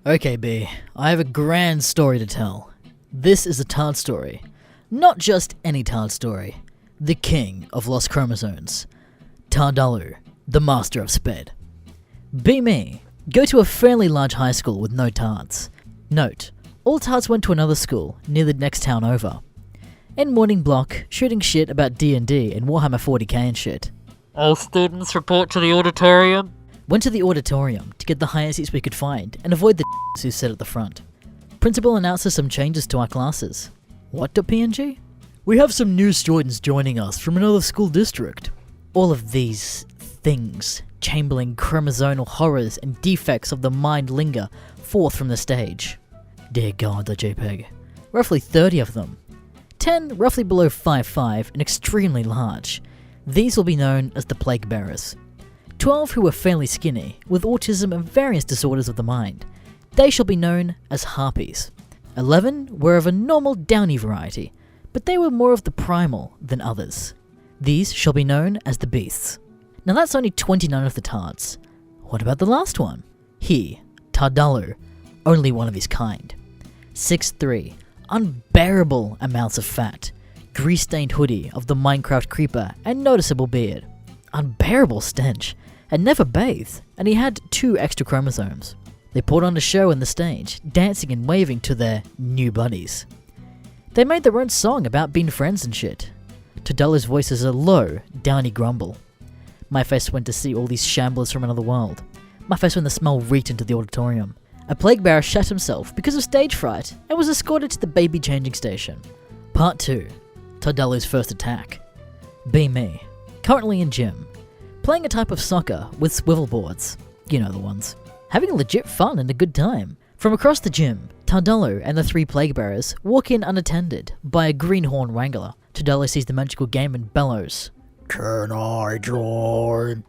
Okay, B, I have a grand story to tell. This is a Tard story. Not just any Tard story. The king of lost chromosomes. Tardullu, the master of sped. Be me. Go to a fairly large high school with no Tards. Note, all Tards went to another school near the next town over. In morning block, shooting shit about D&D and Warhammer 40k and shit. All students report to the auditorium. Went to the auditorium to get the highest seats we could find and avoid the who sat at the front. Principal announces some changes to our classes. What.png? We have some new students joining us from another school district. All of these things, chambering chromosomal horrors and defects of the mind linger forth from the stage. Dear God, the JPEG. Roughly 30 of them. 10 roughly below 5'5" and extremely large. These will be known as the plague bearers. 12 who were fairly skinny, with autism and various disorders of the mind. They shall be known as harpies. 11 were of a normal downy variety, but they were more of the primal than others. These shall be known as the beasts. Now that's only 29 of the Tards. What about the last one? He, Tardullu, only one of his kind. 6'3", unbearable amounts of fat, grease-stained hoodie of the Minecraft creeper and noticeable beard. Unbearable stench, and never bathed, and he had 2 extra chromosomes. They put on a show on the stage, dancing and waving to their new buddies. They made their own song about being friends and shit. Tardullu's voice is a low, downy grumble. My face went to see all these shamblers from another world. My face when the smell reeked into the auditorium. A plague bearer shut himself because of stage fright and was escorted to the baby changing station. Part 2. Tardullu's first attack. Be me. Currently in gym. Playing a type of soccer with swivel boards. You know the ones. Having legit fun and a good time. From across the gym, Tardullu and the 3 plague bearers walk in unattended by a greenhorn wrangler. Tardullu sees the magical game and bellows. Can I join?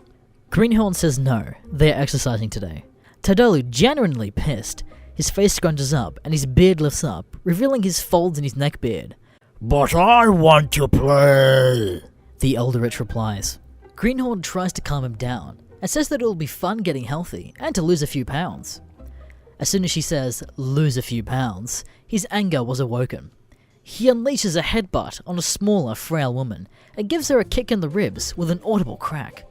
Greenhorn says no, they are exercising today. Tardullu, genuinely pissed, his face scrunches up and his beard lifts up, revealing his folds in his neck beard. But I want to play, the Eldritch replies. Greenhorn tries to calm him down and says that it will be fun getting healthy and to lose a few pounds. As soon as she says, lose a few pounds, his anger was awoken. He unleashes a headbutt on a smaller, frail woman and gives her a kick in the ribs with an audible crack.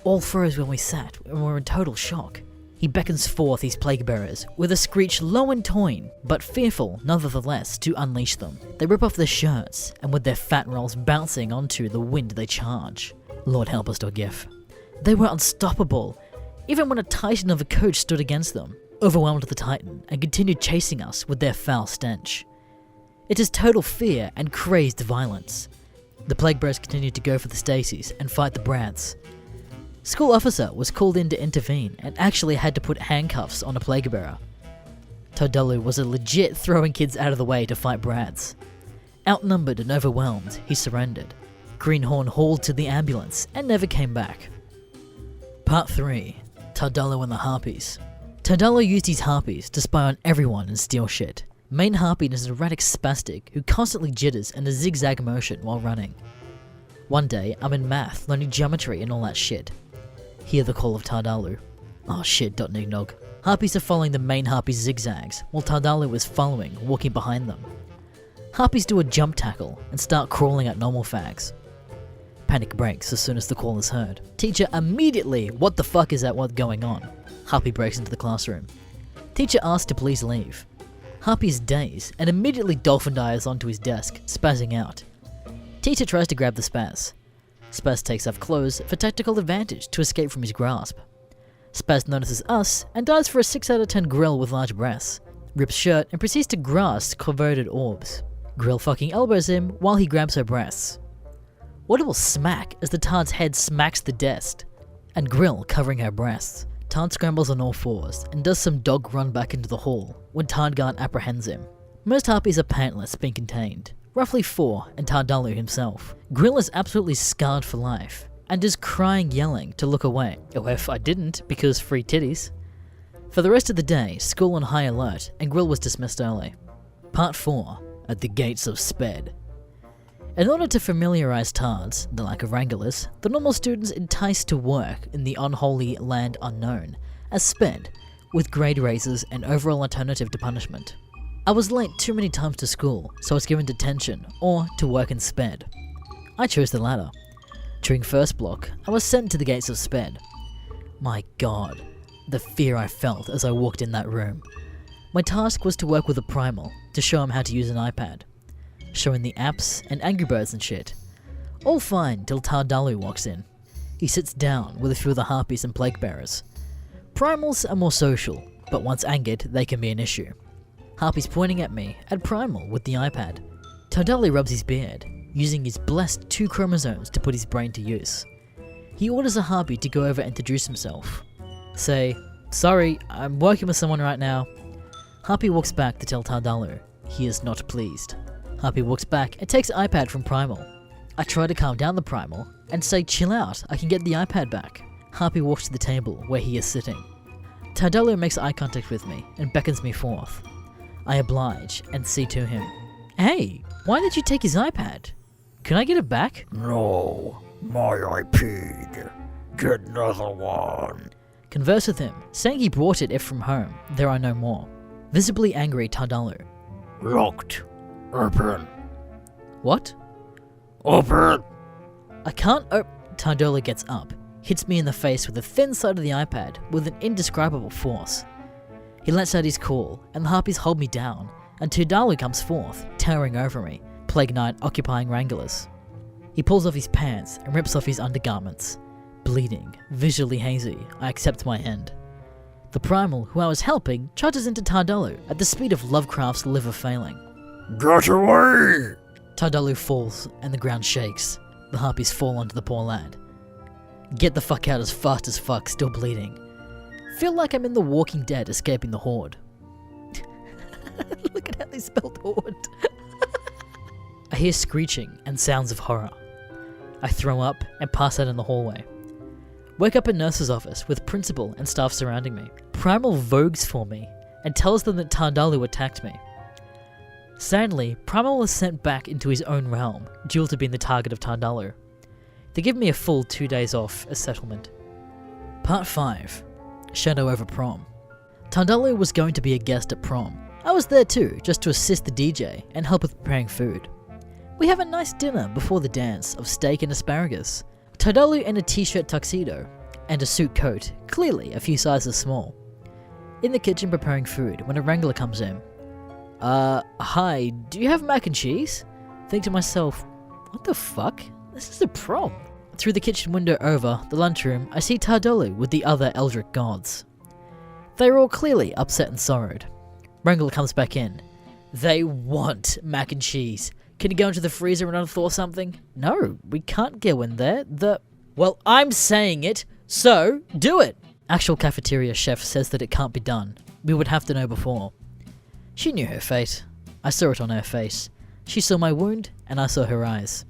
All froze when we sat and were in total shock. He beckons forth his plague bearers with a screech low and toying, but fearful nonetheless to unleash them. They rip off their shirts and with their fat rolls bouncing onto the wind they charge. Lord help us, .gif. They were unstoppable, even when a titan of a coach stood against them, overwhelmed the titan and continued chasing us with their foul stench. It is total fear and crazed violence. The plague bearers continued to go for the Stacys and fight the brats. School officer was called in to intervene and actually had to put handcuffs on a plague bearer. Tardullu was a legit throwing kids out of the way to fight brats. Outnumbered and overwhelmed, he surrendered. Greenhorn hauled to the ambulance and never came back. Part 3. Tardullu and the Harpies. Tardullu used his harpies to spy on everyone and steal shit. Main harpy is an erratic spastic who constantly jitters in a zigzag motion while running. One day, I'm in math, learning geometry and all that shit. Hear the call of Tardullu. Oh shit, .nignog. Harpies are following the main harpy's zigzags, while Tardullu is following, walking behind them. Harpies do a jump tackle and start crawling at normal fags. Panic breaks as soon as the call is heard. Teacher immediately, what the fuck is that what's going on? Harpy breaks into the classroom. Teacher asks to please leave. Harpy is dazed and immediately dolphin dives onto his desk, spazzing out. Teacher tries to grab the spaz. Spaz takes off clothes for tactical advantage to escape from his grasp. Spaz notices us and dives for a 6 out of 10 grill with large breasts, rips shirt and proceeds to grasp converted orbs. Grill fucking elbows him while he grabs her breasts. Audible smack as the Tard's head smacks the desk, and Grill covering her breasts. Tard scrambles on all fours and does some dog run back into the hall when Tardguard apprehends him. Most harpies are pantless being contained, roughly 4 and Tardullu himself. Grill is absolutely scarred for life and is crying yelling to look away. Oh, if I didn't, because free titties. For the rest of the day, school on high alert and Grill was dismissed early. Part 4. At the Gates of Sped. In order to familiarize Tards, the lack of wranglers, the normal students enticed to work in the unholy land unknown, as Sped, with grade raises and overall alternative to punishment. I was late too many times to school, so I was given detention or to work in SPED. I chose the latter. During first block, I was sent to the gates of SPED. My god, the fear I felt as I walked in that room. My task was to work with a primal to show him how to use an iPad, showing the apps and Angry Birds and shit. All fine till Tardullu walks in. He sits down with a few of the harpies and plague bearers. Primals are more social, but once angered, they can be an issue. Harpy's pointing at me, at Primal with the iPad. Tardullu rubs his beard, using his blessed 2 chromosomes to put his brain to use. He orders a Harpy to go over and introduce himself. Say, "Sorry, I'm working with someone right now." Harpy walks back to tell Tardullu he is not pleased. Harpy walks back and takes the iPad from Primal. I try to calm down the Primal and say, "Chill out, I can get the iPad back." Harpy walks to the table where he is sitting. Tardullu makes eye contact with me and beckons me forth. I oblige and see to him. "Hey, why did you take his iPad? Can I get it back?" No, my iPad. Get another one. Converse with him, saying he brought it if from home, there are no more. Visibly angry Tardullu. Locked. Open. What? Open. I can't Tardullu gets up, hits me in the face with the thin side of the iPad with an indescribable force. He lets out his call, and the harpies hold me down, and Tardullu comes forth, towering over me, Plague Knight occupying Wranglers. He pulls off his pants and rips off his undergarments. Bleeding, visually hazy, I accept my end. The Primal, who I was helping, charges into Tardullu at the speed of Lovecraft's liver failing. Get away! Tardullu falls, and the ground shakes. The harpies fall onto the poor lad. Get the fuck out as fast as fuck, still bleeding. Feel like I'm in The Walking Dead escaping the Horde. Look at how they spelled Horde. I hear screeching and sounds of horror. I throw up and pass out in the hallway. Wake up in nurse's office with principal and staff surrounding me. Primal vogues for me and tells them that Tardullu attacked me. Sadly, Primal was sent back into his own realm, due to being the target of Tardullu. They give me a full 2 days off as settlement. Part 5. Shadow over prom. Tardullu was going to be a guest at prom. I was there too, just to assist the DJ and help with preparing food. We have a nice dinner before the dance of steak and asparagus. Tardullu in a t-shirt tuxedo and a suit coat, clearly a few sizes small. In the kitchen preparing food when a wrangler comes in. Hi, do you have mac and cheese? Think to myself, what the fuck? This is a prom. Through the kitchen window over the lunchroom, I see Tardullu with the other Eldritch gods. They are all clearly upset and sorrowed. Wrangler comes back in. They want mac and cheese. Can you go into the freezer and unthaw something? No, we can't go in there. Well, I'm saying it, so do it. Actual cafeteria chef says that it can't be done. We would have to know before. She knew her fate. I saw it on her face. She saw my wound, and I saw her eyes.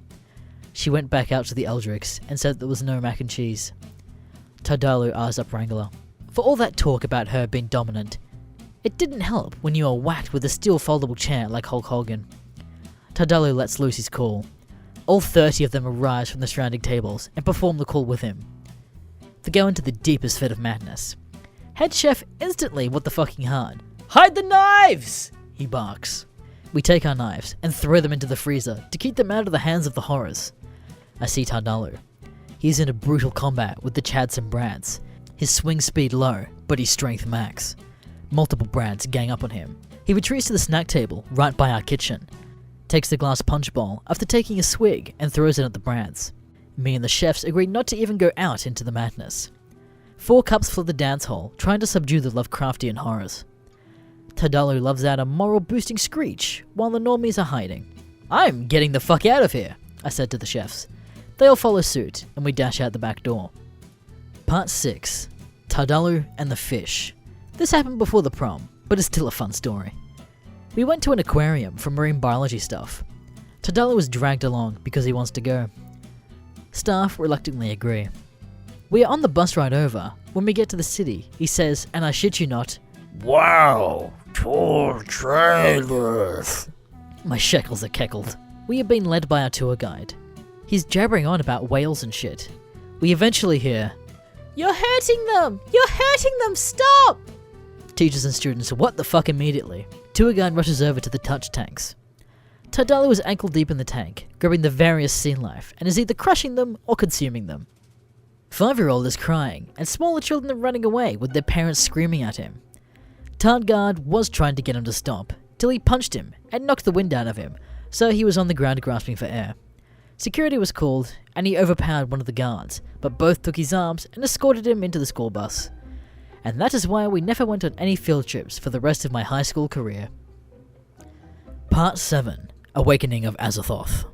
She went back out to the Eldricks and said there was no mac and cheese. Tardullu eyes up Wrangler. For all that talk about her being dominant, it didn't help when you are whacked with a steel foldable chair like Hulk Hogan. Tardullu lets loose his call. All 30 of them arise from the surrounding tables and perform the call with him. They go into the deepest fit of madness. Head chef instantly what the fucking hard. Hide the knives! He barks. We take our knives and throw them into the freezer to keep them out of the hands of the horrors. I see Tardullu. He is in a brutal combat with the Chads and Brads. His swing speed low, but his strength max. Multiple Brads gang up on him. He retreats to the snack table right by our kitchen. Takes the glass punch bowl after taking a swig and throws it at the Brads. Me and the chefs agree not to even go out into the madness. 4 cups flood the dance hall, trying to subdue the Lovecraftian horrors. Tardullu loves out a moral-boosting screech, while the normies are hiding. I'm getting the fuck out of here, I said to the chefs. They all follow suit, and we dash out the back door. Part 6. Tardullu and the Fish. This happened before the prom, but it's still a fun story. We went to an aquarium for marine biology stuff. Tardullu was dragged along because he wants to go. Staff reluctantly agree. We are on the bus ride over. When we get to the city, he says, and I shit you not, Wow, tall trailers. my shekels are keckled. We are being led by our tour guide. He's jabbering on about whales and shit. We eventually hear, You're hurting them! You're hurting them! Stop! Teachers and students what the fuck immediately. Tour guide rushes over to the touch tanks. Tardullu is ankle deep in the tank, grabbing the various sea life, and is either crushing them or consuming them. 5-year-old is crying, and smaller children are running away with their parents screaming at him. Tard guard was trying to get him to stop, till he punched him and knocked the wind out of him, so he was on the ground grasping for air. Security was called, and he overpowered one of the guards, but both took his arms and escorted him into the school bus. And that is why we never went on any field trips for the rest of my high school career. Part 7. Awakening of Azathoth.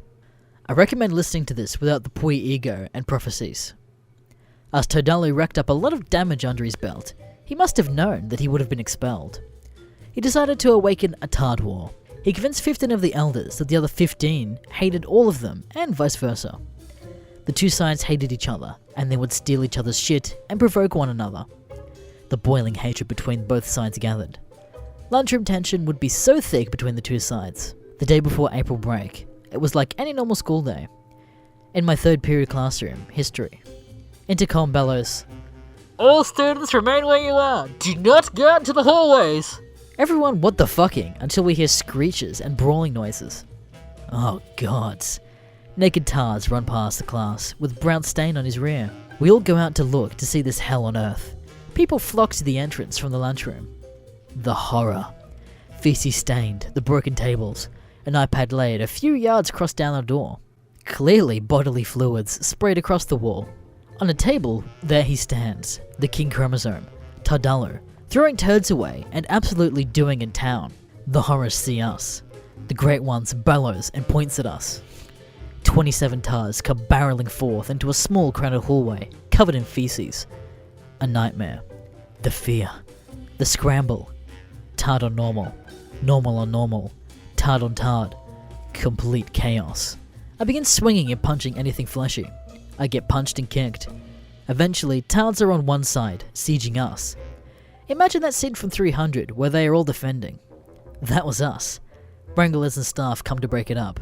I recommend listening to this without the Pui ego and prophecies. As Tardullu racked up a lot of damage under his belt, he must have known that he would have been expelled. He decided to awaken a Tard War. He convinced 15 of the elders that the other 15 hated all of them, and vice versa. The two sides hated each other, and they would steal each other's shit and provoke one another. The boiling hatred between both sides gathered. Lunchroom tension would be so thick between the two sides. The day before April break, it was like any normal school day. In my third period classroom, history. Intercom bellows, All students remain where you are. Do not go out into the hallways. everyone what the fucking, until we hear screeches and brawling noises. Oh gods. Naked Tards run past the class, with brown stain on his rear. We all go out to look to see this hell on earth. People flock to the entrance from the lunchroom. The horror. Feces stained, the broken tables, an iPad laid a few yards across down the door. Clearly bodily fluids sprayed across the wall. On a table, there he stands, the king chromosome, Tardullu, throwing turds away and absolutely doing in town. The horrors see us. The Great Ones bellows and points at us. 27 Tards come barreling forth into a small crowded hallway, covered in feces. A nightmare. The fear. The scramble. Tard on normal. Normal on normal. Tard on Tard. Complete chaos. I begin swinging and punching anything fleshy. I get punched and kicked. Eventually, Tards are on one side, sieging us. Imagine that scene from 300, where they are all defending. That was us. Wranglers and staff come to break it up.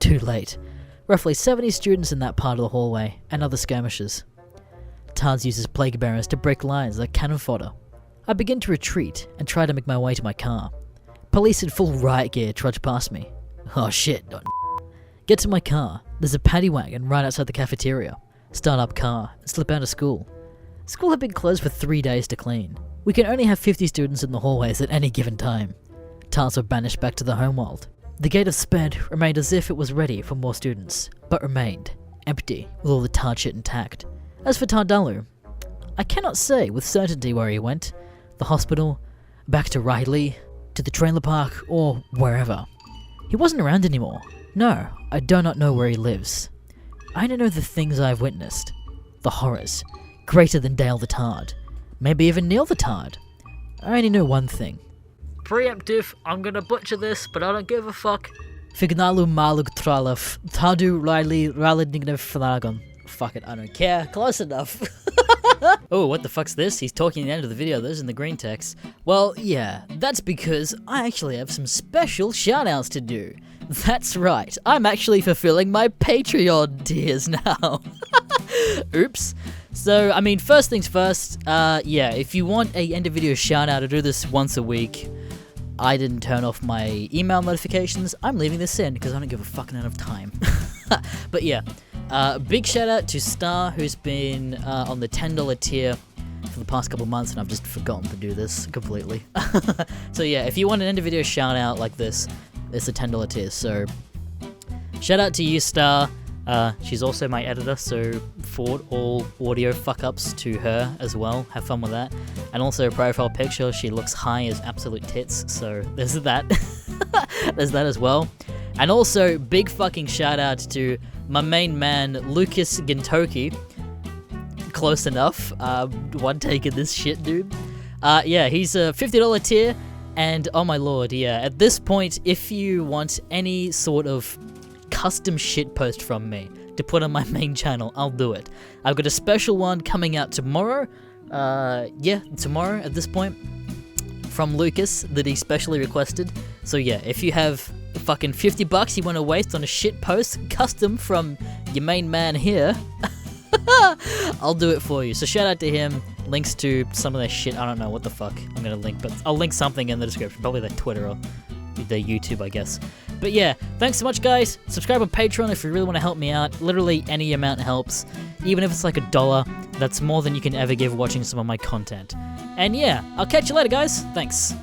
Too late. Roughly 70 students in that part of the hallway, and other skirmishers. Tards uses plague bearers to break lines like cannon fodder. I begin to retreat and try to make my way to my car. Police in full riot gear trudge past me. Oh shit. Get to my car. There's a paddy wagon right outside the cafeteria. Start up car and slip out of school. School had been closed for 3 days to clean. We can only have 50 students in the hallways at any given time. Tards were banished back to the homeworld. The gate of Sped remained as if it was ready for more students, but remained empty with all the Tard shit intact. As for Tardullu, I cannot say with certainty where he went. The hospital, back to Riley, to the trailer park, or wherever. He wasn't around anymore. No, I do not know where he lives. I only know the things I've witnessed. The horrors. Greater than Dale the Tard. Maybe even Neil the Tard. I only know one thing. Preemptive, I'm gonna butcher this, but I don't give a fuck. Fignalu Malug Tralaf, Tardu Riley Ralidingnev Flagon. Fuck it, I don't care. Close enough. Oh, what the fuck's this? He's talking at the end of the video, those in the green text. Well, yeah, that's because I actually have some special shoutouts to do. That's right, I'm actually fulfilling my Patreon tiers now. Oops. So, I mean, first things first, yeah, if you want a end of video shoutout, I do this once a week. I didn't turn off my email notifications. I'm leaving this in because I don't give a fucking amount of time. But yeah, big shout out to Star, who's been on the $10 tier for the past couple months, and I've just forgotten to do this completely. So yeah, if you want an end of video shout out like this, it's a $10 tier. So shout out to you, Star. She's also my editor, so forward all audio fuck-ups to her as well. Have fun with that. And also, profile picture, she looks high as absolute tits, so there's that. There's that as well. And also, big fucking shout-out to my main man, Lucas Gintoki. Close enough. One take of this shit, dude. Yeah, he's a $50 tier, and oh my lord, yeah. At this point, if you want any sort of custom shit post from me to put on my main channel, I'll do it. I've got a special one coming out tomorrow. Yeah, tomorrow at this point, from Lucas that he specially requested. So yeah, if you have fucking $50 you want to waste on a shit post custom from your main man here, I'll do it for you. So shout out to him. links to some of their shit. I don't know what the fuck I'm gonna link, but I'll link something in the description. Probably their Twitter or their YouTube, I guess. But yeah, thanks so much, guys. Subscribe on Patreon if you really want to help me out. Literally any amount helps. Even if it's like $1, that's more than you can ever give watching some of my content. And yeah, I'll catch you later, guys. Thanks.